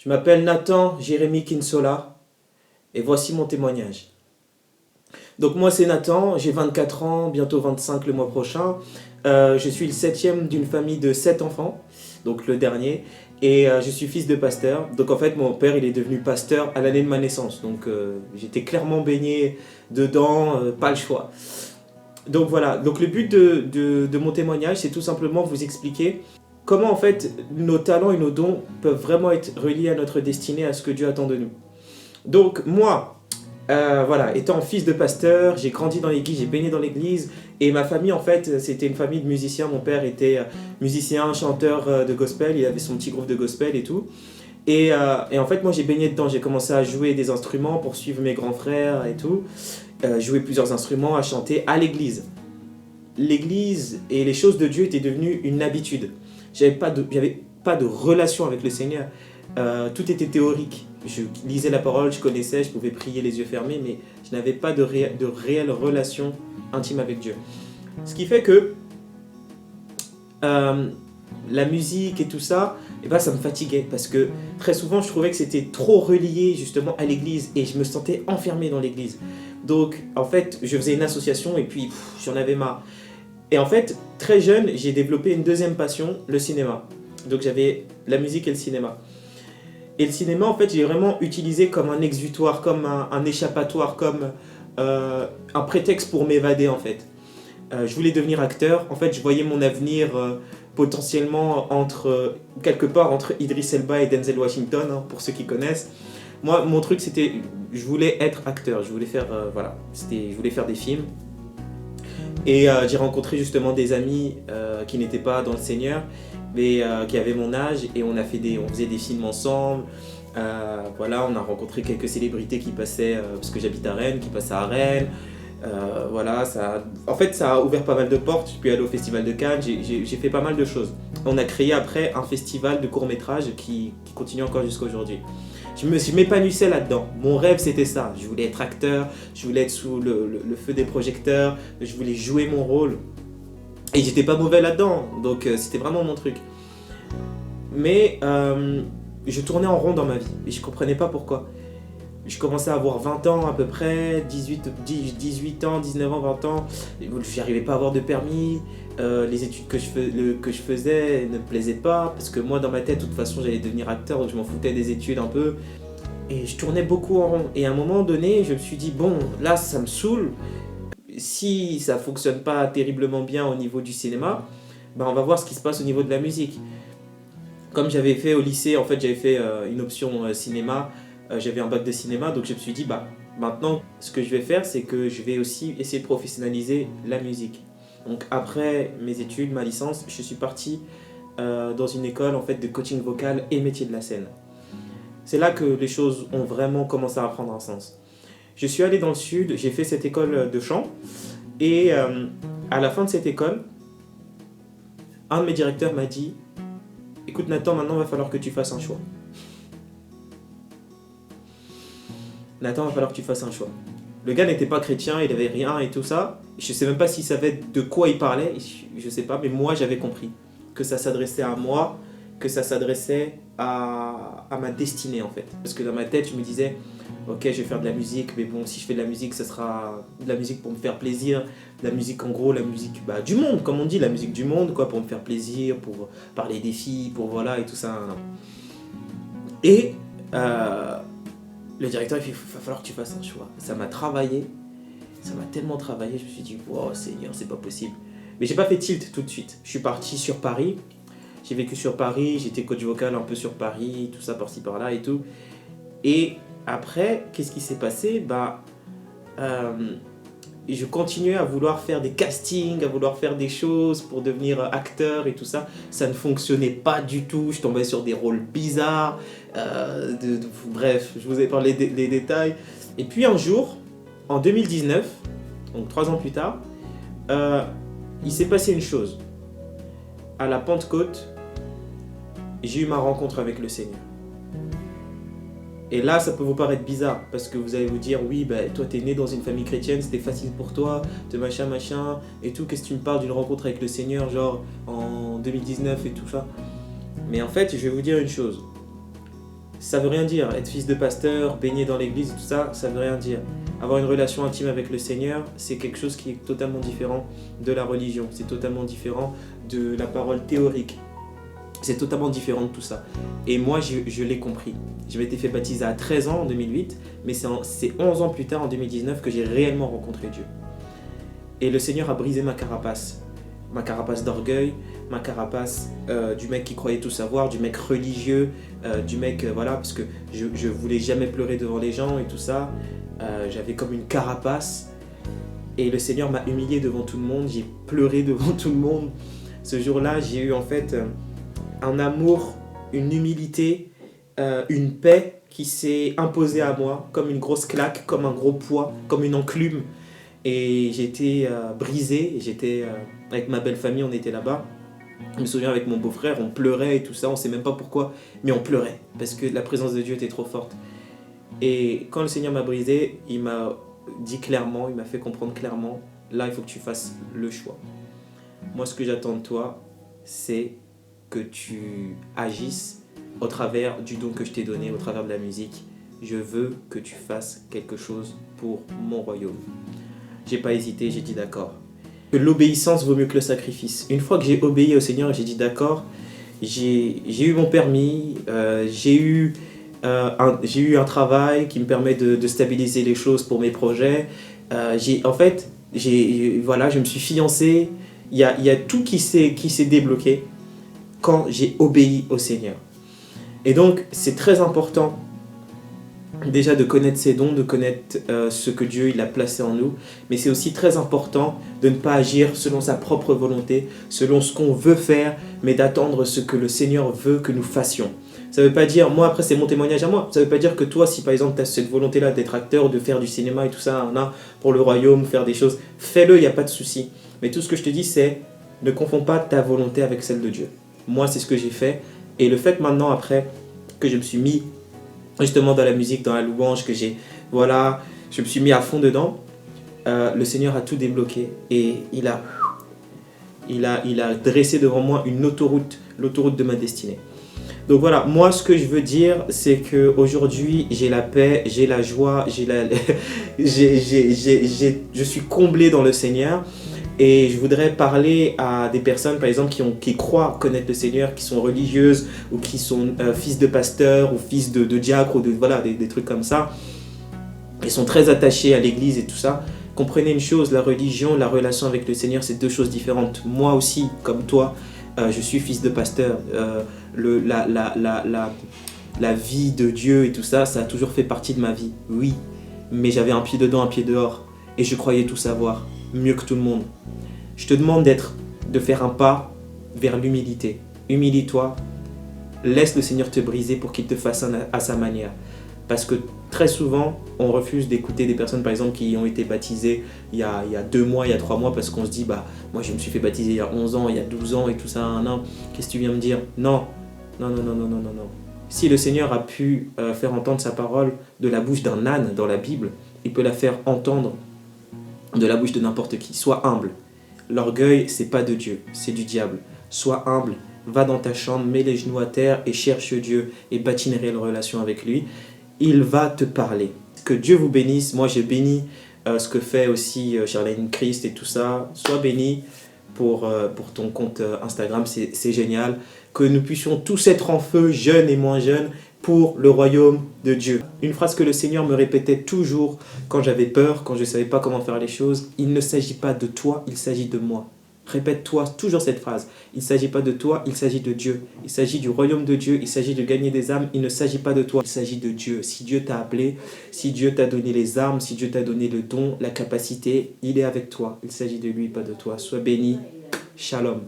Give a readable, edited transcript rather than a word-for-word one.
Je m'appelle Nathan Jérémy Kinsola et voici mon témoignage. Donc moi c'est Nathan, j'ai 24 ans, bientôt 25 le mois prochain. Je suis le septième d'une famille de 7 enfants, donc le dernier. Et je suis fils de pasteur. Donc en fait mon père il est devenu pasteur à l'année de ma naissance. Donc j'étais clairement baigné dedans, pas le choix. Donc voilà, donc le but de mon témoignage c'est tout simplement vous expliquer comment en fait nos talents et nos dons peuvent vraiment être reliés à notre destinée, à ce que Dieu attend de nous. Donc moi, voilà, étant fils de pasteur, j'ai grandi dans l'église, j'ai baigné dans l'église, et ma famille en fait, c'était une famille de musiciens. Mon père était musicien, chanteur de gospel, il avait son petit groupe de gospel et tout. Et en fait, moi j'ai baigné dedans, j'ai commencé à jouer des instruments pour suivre mes grands frères et tout, jouer plusieurs instruments, à chanter à l'église. L'église et les choses de Dieu étaient devenues une habitude. J'avais pas de relation avec le Seigneur. Tout était théorique. Je lisais la parole, je connaissais, je pouvais prier les yeux fermés, mais je n'avais pas de réelle relation intime avec Dieu. Ce qui fait que la musique et tout ça, eh ben, ça me fatiguait parce que très souvent je trouvais que c'était trop relié justement à l'église et je me sentais enfermé dans l'église. Donc en fait, je faisais une association et puis j'en avais marre. Et en fait, très jeune, j'ai développé une deuxième passion, le cinéma. Donc j'avais la musique et le cinéma. Et le cinéma, en fait, j'ai vraiment utilisé comme un exutoire, comme un échappatoire, comme un prétexte pour m'évader, en fait. Je voulais devenir acteur. En fait, je voyais mon avenir potentiellement quelque part entre Idris Elba et Denzel Washington, hein, pour ceux qui connaissent. Moi, mon truc, c'était, je voulais être acteur. Je voulais faire, je voulais faire des films. Et j'ai rencontré justement des amis qui n'étaient pas dans le Seigneur, mais qui avaient mon âge, et on faisait des films ensemble. Voilà, on a rencontré quelques célébrités qui passaient, parce que j'habite à Rennes, qui passaient à Rennes. Voilà, en fait, ça a ouvert pas mal de portes. Je suis allé au Festival de Cannes, j'ai fait pas mal de choses. On a créé après un festival de courts-métrages qui continue encore jusqu'à aujourd'hui. Je m'épanouissais là-dedans. Mon rêve, c'était ça. Je voulais être acteur, je voulais être sous le feu des projecteurs, je voulais jouer mon rôle. Et j'étais pas mauvais là-dedans, donc c'était vraiment mon truc. Mais je tournais en rond dans ma vie et je comprenais pas pourquoi. Je commençais à avoir 20 ans à peu près, 18 ans, 19 ans, 20 ans. Je n'arrivais pas à avoir de permis. Les études que je faisais ne me plaisaient pas. Parce que moi, dans ma tête, de toute façon, j'allais devenir acteur. Donc je m'en foutais des études un peu. Et je tournais beaucoup en rond. Et à un moment donné, je me suis dit, bon, là, ça me saoule. Si ça ne fonctionne pas terriblement bien au niveau du cinéma, ben, on va voir ce qui se passe au niveau de la musique. Comme j'avais fait au lycée, en fait, j'avais fait une option cinéma. J'avais un bac de cinéma, donc je me suis dit, bah, maintenant, ce que je vais faire, c'est que je vais aussi essayer de professionnaliser la musique. Donc après mes études, ma licence, je suis parti dans une école en fait, de coaching vocal et métier de la scène. C'est là que les choses ont vraiment commencé à prendre un sens. Je suis allé dans le sud, j'ai fait cette école de chant, et à la fin de cette école, un de mes directeurs m'a dit, écoute Nathan, maintenant il va falloir que tu fasses un choix. Nathan, il va falloir que tu fasses un choix. Le gars n'était pas chrétien, il avait rien et tout ça. Je sais même pas s'il savait de quoi il parlait, je sais pas, mais moi j'avais compris que ça s'adressait à moi, que ça s'adressait à ma destinée en fait. Parce que dans ma tête, je me disais, ok, je vais faire de la musique, mais bon, si je fais de la musique, ce sera de la musique pour me faire plaisir, de la musique en gros, la musique du monde, comme on dit, la musique du monde, quoi, pour me faire plaisir, pour parler des filles, pour voilà et tout ça. Et le directeur, il fait, il va falloir que tu fasses un choix. Ça m'a travaillé, ça m'a tellement travaillé, je me suis dit, wow, Seigneur, c'est pas possible. Mais j'ai pas fait tilt tout de suite. Je suis parti sur Paris, j'ai vécu sur Paris, j'étais coach vocal un peu sur Paris, tout ça par-ci par-là et tout. Et après, qu'est-ce qui s'est passé? Je continuais à vouloir faire des castings, à vouloir faire des choses pour devenir acteur et tout ça. Ça ne fonctionnait pas du tout, je tombais sur des rôles bizarres. Bref, je vous ai parlé des détails. Et puis un jour, en 2019, donc 3 ans plus tard, il s'est passé une chose. À la Pentecôte, j'ai eu ma rencontre avec le Seigneur. Et là, ça peut vous paraître bizarre, parce que vous allez vous dire, oui, toi, t'es né dans une famille chrétienne, c'était facile pour toi, de machin, et tout, qu'est-ce que tu me parles d'une rencontre avec le Seigneur, genre, en 2019 et tout ça. Mais en fait, je vais vous dire une chose. ça veut rien dire. Être fils de pasteur, baigner dans l'église, tout ça, ça veut rien dire. Avoir une relation intime avec le Seigneur, c'est quelque chose qui est totalement différent de la religion. C'est totalement différent de la parole théorique. C'est totalement différent de tout ça. Et moi, je l'ai compris. Je m'étais fait baptiser à 13 ans en 2008, mais c'est 11 ans plus tard, en 2019, que j'ai réellement rencontré Dieu. Et le Seigneur a brisé ma carapace. Ma carapace d'orgueil, ma carapace du mec qui croyait tout savoir, du mec religieux, du mec, voilà, parce que je voulais jamais pleurer devant les gens et tout ça. J'avais comme une carapace. Et le Seigneur m'a humilié devant tout le monde, j'ai pleuré devant tout le monde. Ce jour-là, j'ai eu en fait un amour, une humilité, une paix qui s'est imposée à moi comme une grosse claque, comme un gros poids, comme une enclume. Et j'étais brisé, avec ma belle famille, on était là-bas. Je me souviens avec mon beau-frère, on pleurait et tout ça, on ne sait même pas pourquoi, mais on pleurait parce que la présence de Dieu était trop forte. Et quand le Seigneur m'a brisé, il m'a dit clairement, il m'a fait comprendre clairement, là il faut que tu fasses le choix. Moi ce que j'attends de toi, c'est que tu agisses au travers du don que je t'ai donné, au travers de la musique. Je veux que tu fasses quelque chose pour mon royaume. J'ai pas hésité, j'ai dit d'accord. Que l'obéissance vaut mieux que le sacrifice. Une fois que j'ai obéi au Seigneur, j'ai dit d'accord, j'ai eu mon permis, j'ai eu un travail qui me permet de stabiliser les choses pour mes projets. Voilà, je me suis fiancé. Il y a tout qui s'est débloqué quand j'ai obéi au Seigneur. Et donc, c'est très important déjà de connaître ses dons, de connaître ce que Dieu il a placé en nous, mais c'est aussi très important de ne pas agir selon sa propre volonté, selon ce qu'on veut faire, mais d'attendre ce que le Seigneur veut que nous fassions. Ça ne veut pas dire, moi après c'est mon témoignage à moi, ça ne veut pas dire que toi si par exemple tu as cette volonté-là d'être acteur, de faire du cinéma et tout ça, pour le royaume, faire des choses, fais-le, il n'y a pas de souci. Mais tout ce que je te dis c'est, ne confonds pas ta volonté avec celle de Dieu. Moi c'est ce que j'ai fait, et le fait maintenant après que je me suis mis justement dans la musique, dans la louange, je me suis mis à fond dedans, le Seigneur a tout débloqué et il a dressé devant moi l'autoroute de ma destinée. Donc voilà, moi ce que je veux dire, c'est qu'aujourd'hui j'ai la paix, j'ai la joie, je suis comblé dans le Seigneur. Et je voudrais parler à des personnes, par exemple, qui croient connaître le Seigneur, qui sont religieuses, ou qui sont fils de pasteur, ou fils de diacre, ou des trucs comme ça. Ils sont très attachés à l'église et tout ça. Comprenez une chose, la religion, la relation avec le Seigneur, c'est deux choses différentes. Moi aussi, comme toi, je suis fils de pasteur. La vie de Dieu et tout ça, ça a toujours fait partie de ma vie. Oui, mais j'avais un pied dedans, un pied dehors. Et je croyais tout savoir, mieux que tout le monde. Je te demande de faire un pas vers l'humilité. Humilie-toi, laisse le Seigneur te briser pour qu'il te fasse à sa manière. Parce que très souvent, on refuse d'écouter des personnes, par exemple, qui ont été baptisées il y a 2 mois, il y a 3 mois, parce qu'on se dit, moi je me suis fait baptiser il y a 11 ans, il y a 12 ans et tout ça, qu'est-ce que tu viens me dire? Non. Si le Seigneur a pu faire entendre sa parole de la bouche d'un âne dans la Bible, il peut la faire entendre de la bouche de n'importe qui. Sois humble. L'orgueil, c'est pas de Dieu, c'est du diable. Sois humble, va dans ta chambre, mets les genoux à terre et cherche Dieu et bâtis une réelle relation avec lui. Il va te parler. Que Dieu vous bénisse. Moi, j'ai béni ce que fait aussi Charlène Christ et tout ça. Sois béni pour ton compte Instagram, c'est génial. Que nous puissions tous être en feu, jeunes et moins jeunes, pour le royaume de Dieu. Une phrase que le Seigneur me répétait toujours quand j'avais peur, quand je ne savais pas comment faire les choses. Il ne s'agit pas de toi, il s'agit de moi. Répète-toi toujours cette phrase. Il ne s'agit pas de toi, il s'agit de Dieu. Il s'agit du royaume de Dieu, il s'agit de gagner des âmes. Il ne s'agit pas de toi, il s'agit de Dieu. Si Dieu t'a appelé, si Dieu t'a donné les armes, si Dieu t'a donné le don, la capacité, il est avec toi. Il s'agit de lui, pas de toi. Sois béni. Shalom.